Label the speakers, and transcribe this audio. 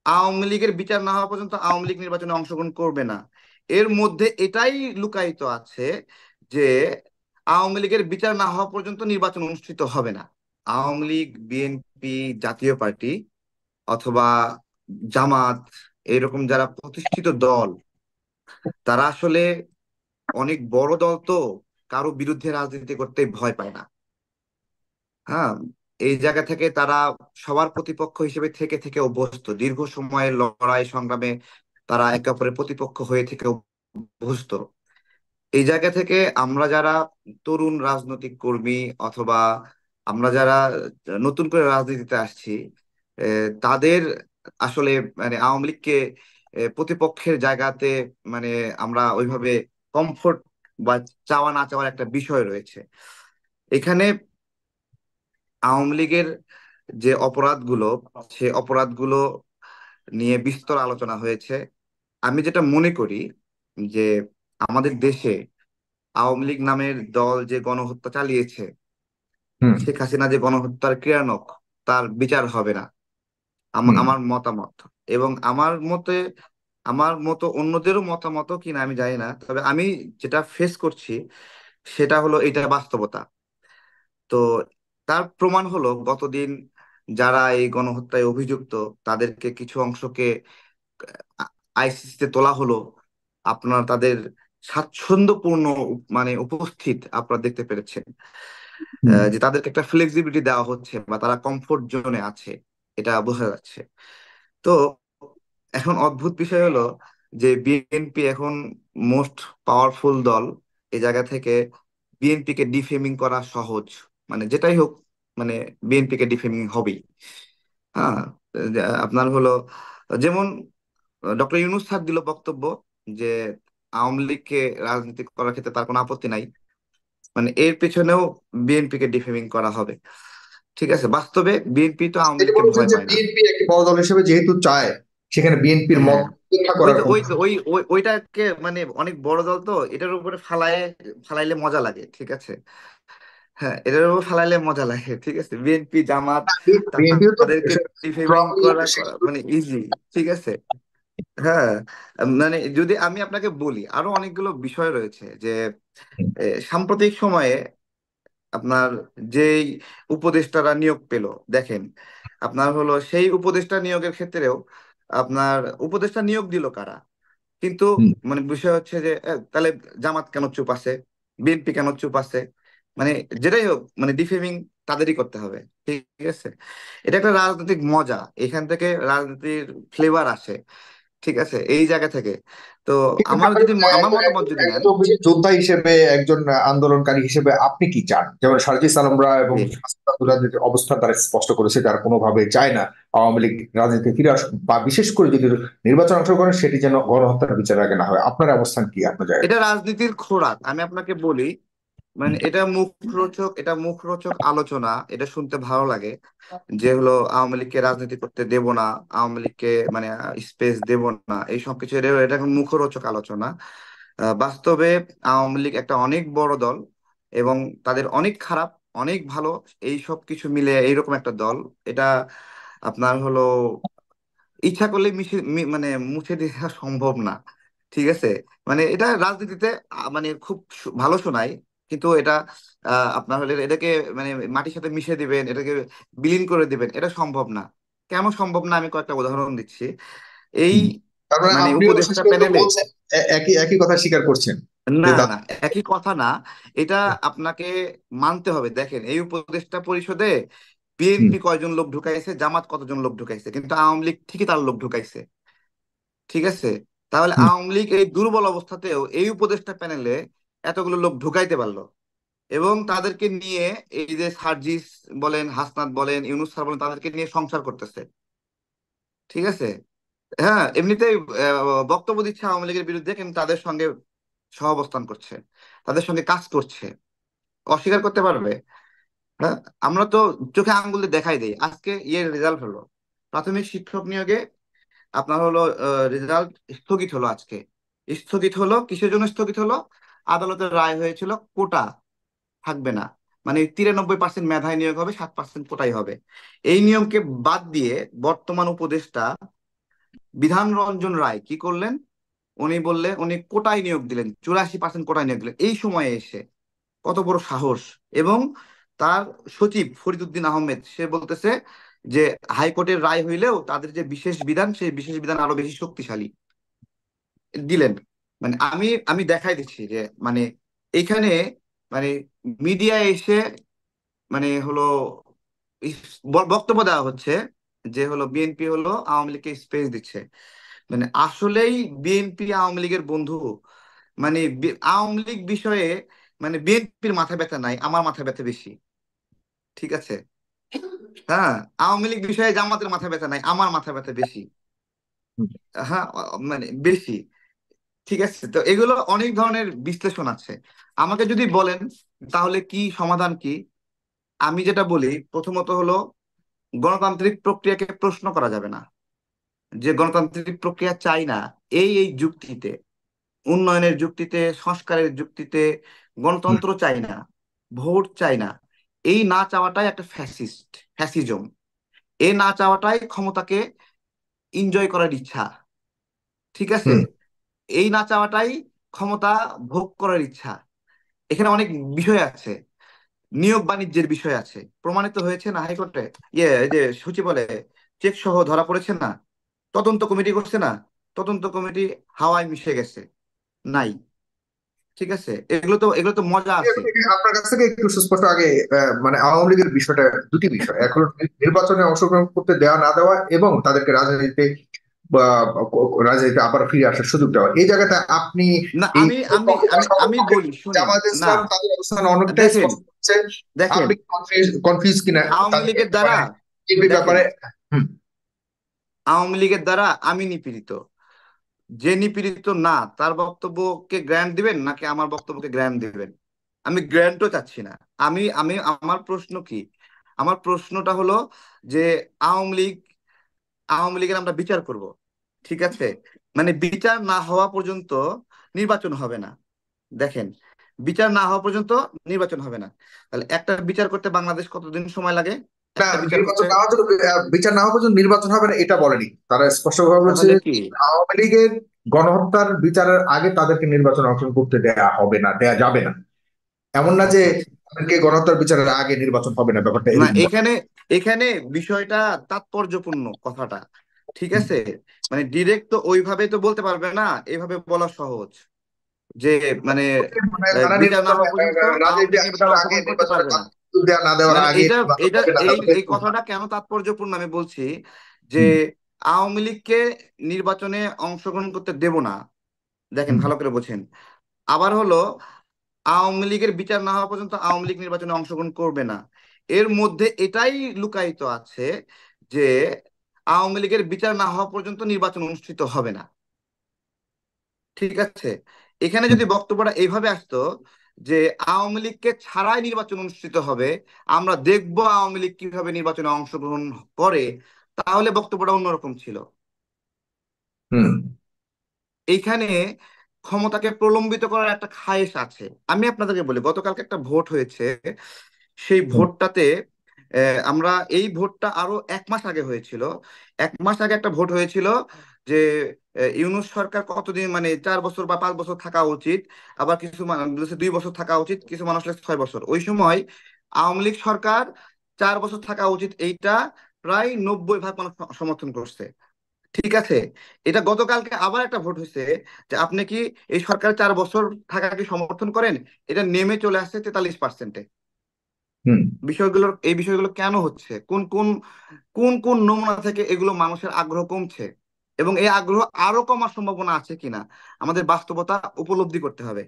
Speaker 1: আওয়ামী লীগের বিচার না হওয়া পর্যন্ত আওয়ামী লীগ নির্বাচনে অংশগ্রহণ করবে না। এর মধ্যে এটাই লুকায়িত আছে যে আওয়ামী লীগের বিচার না হওয়া পর্যন্ত নির্বাচন অনুষ্ঠিত হবে না। আওয়ামী লীগ, বিএনপি, জাতীয় পার্টি অথবা জামাত, এরকম যারা প্রতিষ্ঠিত দল, তারা আসলে অনেক বড় দল, তো কারো বিরুদ্ধে রাজনীতি করতে ভয় পায় না। হ্যাঁ, এই জায়গা থেকে তারা সবার প্রতিপক্ষ হিসেবে থেকে থেকে অভ্যস্ত, দীর্ঘ সময়ের লড়াই সংগ্রামে তারা একে অপরের প্রতিপক্ষ হয়ে থেকে অভ্যস্ত। এই জায়গা থেকে আমরা যারা তরুণ রাজনৈতিক কর্মী অথবা আমরা যারা নতুন করে রাজনীতিতে আসছি, তাদের আসলে মানে আওয়ামী লীগকে প্রতিপক্ষের জায়গাতে মানে আমরা ওইভাবে কমফোর্ট বা চাওয়া না চাওয়ার একটা বিষয় রয়েছে এখানে। আওয়ামী লীগের যে অপরাধগুলো, সে অপরাধগুলো নিয়ে বিস্তর আলোচনা হয়েছে। আমি যেটা মনে করি যে আমাদের দেশে আওয়ামী লীগ নামের দল যে গণহত্যা চালিয়েছে,
Speaker 2: হুম।
Speaker 1: শেখ হাসিনা যে গণহত্যার ক্রিয়ানক, তার বিচার হবে না,
Speaker 2: হুম।
Speaker 1: আমার মতামত। এবং আমার মতো অন্যদেরও মতামত কিনা আমি জানি না, তবে আমি যেটা ফেস করছি সেটা হলো এটা বাস্তবতা। তো তার প্রমাণ হলো গতদিন যারা এই গণহত্যায় অভিযুক্ত, তাদেরকে কিছু অংশকে আইসিসিতে তোলা হলো। আপনারা তাদের স্বাচ্ছন্দ্যপূর্ণ মানে উপস্থিত আপনারা দেখতে পেরেছেন,
Speaker 2: হুম।
Speaker 1: যে তাদেরকে একটা ফ্লেক্সিবিলিটি দেওয়া হচ্ছে বা তারা কমফোর্ট জোনে আছে, এটা বোঝা যাচ্ছে। তো এখন অদ্ভুত বিষয় হলো যে বিএনপি এখন মোস্ট পাওয়ারফুল দল। এই জায়গা থেকে বিএনপি কে ডিফেমিং করা সহজ, মানে যেটাই হোক, মানে বিএনপি কে ডিফেমিং হবেই। হ্যাঁ, আপনার হলো যেমন ডক্টর ইউনূস স্যার দিল বক্তব্য যে আওয়ামী লীগকে রাজনীতি করার ক্ষেত্রে তার কোনো আপত্তি নাই, মানে এর পেছনেও বিএনপি কে ডিফেমিং করা হবে। ঠিক আছে, বাস্তবে বিএনপি তো আওয়ামী
Speaker 2: যেটা
Speaker 1: লীগকে
Speaker 2: বলেছেন
Speaker 1: ভয়
Speaker 2: যে
Speaker 1: পায় না।
Speaker 2: বিএনপি একটি বড় দল হিসেবে যেহেতু চায়, সেখানে বিএনপির মত
Speaker 1: হ্যাঁ,
Speaker 2: উপেক্ষা
Speaker 1: ওই
Speaker 2: করার
Speaker 1: তো
Speaker 2: কোনো
Speaker 1: ওই তো ওই ওই- ওইটাকে মানে অনেক বড় দল, তো এটার উপরে ফালাইলে মজা লাগে, ঠিক আছে। হ্যাঁ, এটার উপর ফালাইলে মজা লাগে, ঠিক আছে। বিএনপি, জামাত,
Speaker 2: বিএনপিও তো
Speaker 1: তাদেরকে ডিফেমিং
Speaker 2: স্ট্রংলি
Speaker 1: করা মানে ইজি, ঠিক আছে। হ্যাঁ, মানে যদি আমি আপনাকে বলি, আরো অনেকগুলো বিষয় রয়েছে যে সাম্প্রতিক সময়ে আপনার যেই উপদেষ্টারা নিয়োগ পেল, দেখেন, আপনার হলো সেই উপদেষ্টা নিয়োগের ক্ষেত্রেও আপনার উপদেষ্টা নিয়োগ দিল কারা, কিন্তু মানে বিষয় হচ্ছে যে তাহলে জামাত কেন চুপ আছে, বিএনপি কেন চুপ আছে, মানে যেটাই হোক মানে ডিফেমিং তাদেরই করতে হবে, ঠিক আছে। এটা একটা রাজনৈতিক মজা, এখান থেকে রাজনীতির ফ্লেভার আসে, ঠিক আছে, এই জায়গা থেকে। তো
Speaker 2: কিন্তু
Speaker 1: আমার
Speaker 2: আপনার
Speaker 1: যদি আমার মতামত যদি
Speaker 2: একজন
Speaker 1: নেন,
Speaker 2: অভিজিৎ যোদ্ধা হিসেবে, একজন আন্দোলনকারী হিসেবে আপনি কি চান? যেমন সার্জিস আলমরা এবং
Speaker 1: যে
Speaker 2: হাসিনা আব্দুল্লাহর যে অবস্থান, তারা স্পষ্ট করেছে তারা কোনোভাবে চায় না আওয়ামী লীগ রাজনীতিতে ফিরে আসুক, বা বিশেষ করে যদি নির্বাচন অংশগ্রহণ সেটি যেন গণহত্যার বিচার আগে না হয়। আপনার অবস্থান কি আপনার জায়গা
Speaker 1: এটা
Speaker 2: থেকে?
Speaker 1: রাজনীতির খোরাক, আমি আপনাকে বলি, মানে এটা মুখরোচক আলোচনা, এটা শুনতে ভালো লাগে যে হলো আওয়ামী লীগকে রাজনীতি করতে দেব না, আওয়ামী লীগকে মানে স্পেস দেব না, এই সব কিছু, এটা এখন মুখরোচক আলোচনা। বাস্তবে আওয়ামী লীগ একটা অনেক বড় দল এবং তাদের অনেক খারাপ, অনেক ভালো, এই সব কিছু মিলে এইরকম একটা দল। এটা আপনার হলো ইচ্ছা করলে মানে মুছে দেওয়া সম্ভব না, ঠিক আছে। মানে এটা রাজনীতিতে মানে খুব ভালো শোনায়, কিন্তু এটা আপনার হলে এটাকে মানে মাটির সাথে মিশে দিবেন, এটাকে বিলীন করে দিবেন, এটা সম্ভব না। কেন সম্ভব না, আমি কয়েকটা উদাহরণ দিচ্ছি। এই
Speaker 2: হুম। তার মানে
Speaker 1: মানে
Speaker 2: আপনিও শেষ
Speaker 1: উপদেষ্টা
Speaker 2: পর্যন্ত
Speaker 1: প্যানেলে,
Speaker 2: বলছেন, একই একই কথা স্বীকার করছেন
Speaker 1: না
Speaker 2: যে
Speaker 1: না, একই কথা না, এটা আপনাকে মানতে হবে। দেখেন, এই উপদেষ্টা পরিষদে
Speaker 2: হুম।
Speaker 1: বিএনপি কয়জন লোক ঢুকাইছে, জামাত কতজন লোক ঢুকাইছে, কিন্তু আওয়ামী লীগ ঠিকই তার লোক ঢুকাইছে, ঠিক আছে। তাহলে
Speaker 2: হুম।
Speaker 1: আওয়ামী লীগ এই দুর্বল অবস্থাতেও এই উপদেষ্টা প্যানেলে এতগুলো লোক ঢুকাইতে পারলো, এবং তাদেরকে নিয়ে এই যে সার্জিস বলেন, হাসনাত বলেন, ইউনূস স্যার বলেন, তাদেরকে নিয়ে সংসার করতেছে, ঠিক আছে। হ্যাঁ, এমনিতেই বক্তব্য দিচ্ছে আওয়ামী লীগের বিরুদ্ধে, কিন্তু তাদের সঙ্গে সহাবস্থান করছে, তাদের সঙ্গে কাজ করছে, অস্বীকার করতে পারবে? হ্যাঁ, আমরা তো চোখে আঙ্গুল দিয়ে দেখাই দেই। আজকে রেজাল্ট হলো, প্রাথমিক শিক্ষক নিয়োগে আপনার হলো রেজাল্ট স্থগিত হলো আজকে। স্থগিত হলো কিসের জন্য? স্থগিত হলো, আদালতের রায় হয়েছিল কোটা থাকবে না, মানে 93% মেধায় নিয়োগ হবে, 7% কোটাই হবে। এই নিয়মকে বাদ দিয়ে বর্তমান উপদেষ্টা বিধান রঞ্জন রায় কি করলেন? উনি কোটায় নিয়োগ দিলেন, 84% কোটায় নিয়োগ দিলেন এই সময়ে এসে। কত বড় সাহস! এবং তার সচিব ফরিদউদ্দিন আহমেদ সে বলতেছে যে হাইকোর্টের রায় হইলেও তাদের যে বিশেষ বিধান, সেই বিশেষ বিধান আরো বেশি শক্তিশালী দিলেন। মানে আমি আমি দেখাই দিচ্ছি যে মানে এইখানে মানে মিডিয়া এসে হলো বক্তব্য দেওয়া হচ্ছে যে হলো বিএনপি হলো আওয়ামী লীগকে স্পেস দিচ্ছে। মানে আসলেই বিএনপি আওয়ামী লীগের বন্ধু? আওয়ামী লীগ বিষয়ে বিএনপির মাথা ব্যথা নাই, আমার মাথা ব্যথা বেশি। ঠিক আছে? হ্যাঁ, আওয়ামী লীগ বিষয়ে জামাতের মাথা ব্যথা নাই, আমার মাথা ব্যথা বেশি। হ্যাঁ, বেশি। ঠিক আছে, তো এগুলো অনেক ধরনের বিশ্লেষণ আছে। আমাকে যদি বলেন তাহলে কি সমাধান কি, আমি যেটা বলি প্রথমত হলো গণতান্ত্রিক প্রক্রিয়াকে প্রশ্ন করা যাবে না। যে গণতান্ত্রিক প্রক্রিয়া চাই না এই এই যুক্তিতে, উন্নয়নের যুক্তিতে, সংস্কারের যুক্তিতে গণতন্ত্র চাই না, ভোট চাই না, এই না চাওয়াটাই একটা ফ্যাসিজম। এই না চাওয়াটাই ক্ষমতাকে এনজয় করার ইচ্ছা। ঠিক আছে?
Speaker 2: হুম।
Speaker 1: এই না চাওয়াটাই ক্ষমতা ভোগ করার ইচ্ছা। এখানে অনেক বিষয় আছে, নিয়োগ বাণিজ্যের বিষয় আছে, প্রমাণিত হয়েছে না হাইকোর্টে। এই যে সূচি বলে চেক সহ ধরা পড়েছে না, তদন্ত কমিটি করছে না, তদন্ত কমিটি হাওয়ায় মিশে গেছে, নাই। ঠিক আছে, এগুলো তো মজা আছে।
Speaker 2: আপনার কাছ থেকে একটু সুস্পষ্ট আগে মানে আওয়ামী লীগের বিষয়টা দুটি বিষয়, এক হলো নির্বাচনে অংশগ্রহণ করতে দেওয়া না দেওয়া এবং তাদেরকে রাজনীতিতে বা রাজনীতিতে আবার ফিরে আসার সুযোগ দেওয়া। এই জায়গাতে আপনি
Speaker 1: না,
Speaker 2: এই
Speaker 1: আমি আমি আমি আমি
Speaker 2: সপক্ষে,
Speaker 1: বলি শুনেন।
Speaker 2: জামায়াত
Speaker 1: না,
Speaker 2: ইসলাম তাদের অবস্থান অনেকটাই
Speaker 1: দেখেন
Speaker 2: স্পষ্ট হচ্ছে।
Speaker 1: দেখেন
Speaker 2: আপনি কনফিউজ কিনা
Speaker 1: আওয়ামী
Speaker 2: তাদের
Speaker 1: লীগের দ্বারা,
Speaker 2: ব্যাপারে, এই
Speaker 1: দেখেন
Speaker 2: ব্যাপারে? হুম।
Speaker 1: আওয়ামী লীগের দ্বারা আমি নিপীড়িত। যে নিপীড়িত না তার বক্তব্যকে গ্র্যান্ড দিবেন নাকি আমার বক্তব্যকে গ্র্যান্ড দিবেন? আমি গ্র্যান্ডও চাচ্ছি না। আমি আমি আমার প্রশ্ন কি, আমার প্রশ্নটা হলো যে আওয়ামী লীগ আওয়ামী লীগের আমরা বিচার করব। ঠিক আছে, বিচার না হওয়া পর্যন্ত নির্বাচন হবে না। দেখেন, বিচার না হওয়া পর্যন্ত নির্বাচন হবে না। তাহলে একটা বিচার করতে বাংলাদেশ কতদিন সময় লাগে?
Speaker 2: না,
Speaker 1: একটা বিচার করতে
Speaker 2: নির্বাচন না হওয়া বিচার না হওয়া পর্যন্ত নির্বাচন হবে না এটা বলেনি, তারা স্পষ্টভাবে বলছে
Speaker 1: তাহলে
Speaker 2: যে
Speaker 1: কি?
Speaker 2: আওয়ামী লীগের গণহত্যার বিচারের আগে তাদেরকে নির্বাচন অংশগ্রহণ করতে দেয়া হবে না, দেয়া যাবে না। এমন না যে
Speaker 1: আচ্ছা আচ্ছা।
Speaker 2: তাদেরকে গণহত্যার বিচারের আগে নির্বাচন হবে না, ব্যাপারটা
Speaker 1: না,
Speaker 2: এরকম বলে।
Speaker 1: এখানে এখানে বিষয়টা তাৎপর্যপূর্ণ কথাটা। ঠিক
Speaker 2: হুম।
Speaker 1: আছে, ডিরেক্ট তো ওইভাবে তো বলতে পারবে না, এইভাবে বলা সহজ যে মানে
Speaker 2: মানে তারা
Speaker 1: বিচার না
Speaker 2: নির্বাচনে
Speaker 1: হওয়া পর্যন্ত আওয়ামী
Speaker 2: রাজনীতি
Speaker 1: লীগ নির্বাচনে
Speaker 2: আসার আগে,
Speaker 1: অংশগ্রহণ করতে
Speaker 2: নির্বাচনে
Speaker 1: পারবে না।
Speaker 2: দেওয়া না দেওয়ার আগে
Speaker 1: এটা
Speaker 2: নির্বাচন
Speaker 1: এটা
Speaker 2: হবে না,
Speaker 1: এই
Speaker 2: ব্যাপারটা
Speaker 1: এই
Speaker 2: এরকম না।
Speaker 1: কথাটা কেন তাৎপর্যপূর্ণ আমি বলছি যে
Speaker 2: হুম।
Speaker 1: আওয়ামী লীগকে নির্বাচনে অংশগ্রহণ করতে দেব না। দেখেন,
Speaker 2: হুম।
Speaker 1: ভালো করে বোঝেন। আবার হলো আওয়ামী লীগের বিচার না হওয়া পর্যন্ত আওয়ামী লীগ নির্বাচনে অংশগ্রহণ করবে না। এর মধ্যে এটাই লুকায়িত আছে যে আওয়ামী লীগের বিচার না হওয়া পর্যন্ত নির্বাচন অনুষ্ঠিত হবে না। ঠিক আছে, এখানে
Speaker 2: হুম।
Speaker 1: যদি বক্তব্যটা এইভাবে আসতো যে আওয়ামী লীগকে ছাড়াই নির্বাচন অনুষ্ঠিত হবে, আমরা দেখব আওয়ামী লীগ কিভাবে নির্বাচনে অংশগ্রহণ করে, তাহলে বক্তব্যটা অন্যরকম ছিল।
Speaker 2: হুম।
Speaker 1: এইখানে ক্ষমতাকে প্রলম্বিত করার একটা খায়েশ আছে। আমি আপনাদেরকে বলি, গতকালকে একটা ভোট হয়েছে, সেই
Speaker 2: হুম।
Speaker 1: ভোটটাতে আমরা এই ভোটটা আরো 1 মাস আগে হয়েছিল। 1 মাস আগে একটা ভোট হয়েছিল যে ইউনূস সরকার কতদিন 4 বছর বা 5 বছর থাকা উচিত, আবার কিছু মানুষ বলেছে 2 বছর থাকা উচিত, কিছু মানুষ বলেছে 6 বছর। ওই সময় আওয়ামী লীগ সরকার 4 বছর থাকা উচিত এইটা প্রায় 90% মানুষ সমর্থন করছে। ঠিক আছে, এটা গতকালকে আবার একটা ভোট হয়েছে যে আপনি কি এই সরকার 4 বছর থাকাকে সমর্থন করেন, এটা নেমে চলে আসছে 43%।
Speaker 2: হুম।
Speaker 1: এই বিষয়গুলো কেন হচ্ছে? কোন কোন কোন কোন নমুনা থেকে এগুলো মানুষের আগ্রহ কমছে, এবং এই আগ্রহ আরো কমার সম্ভাবনা আছে কিনা আমাদের বাস্তবতা উপলব্ধি করতে হবে।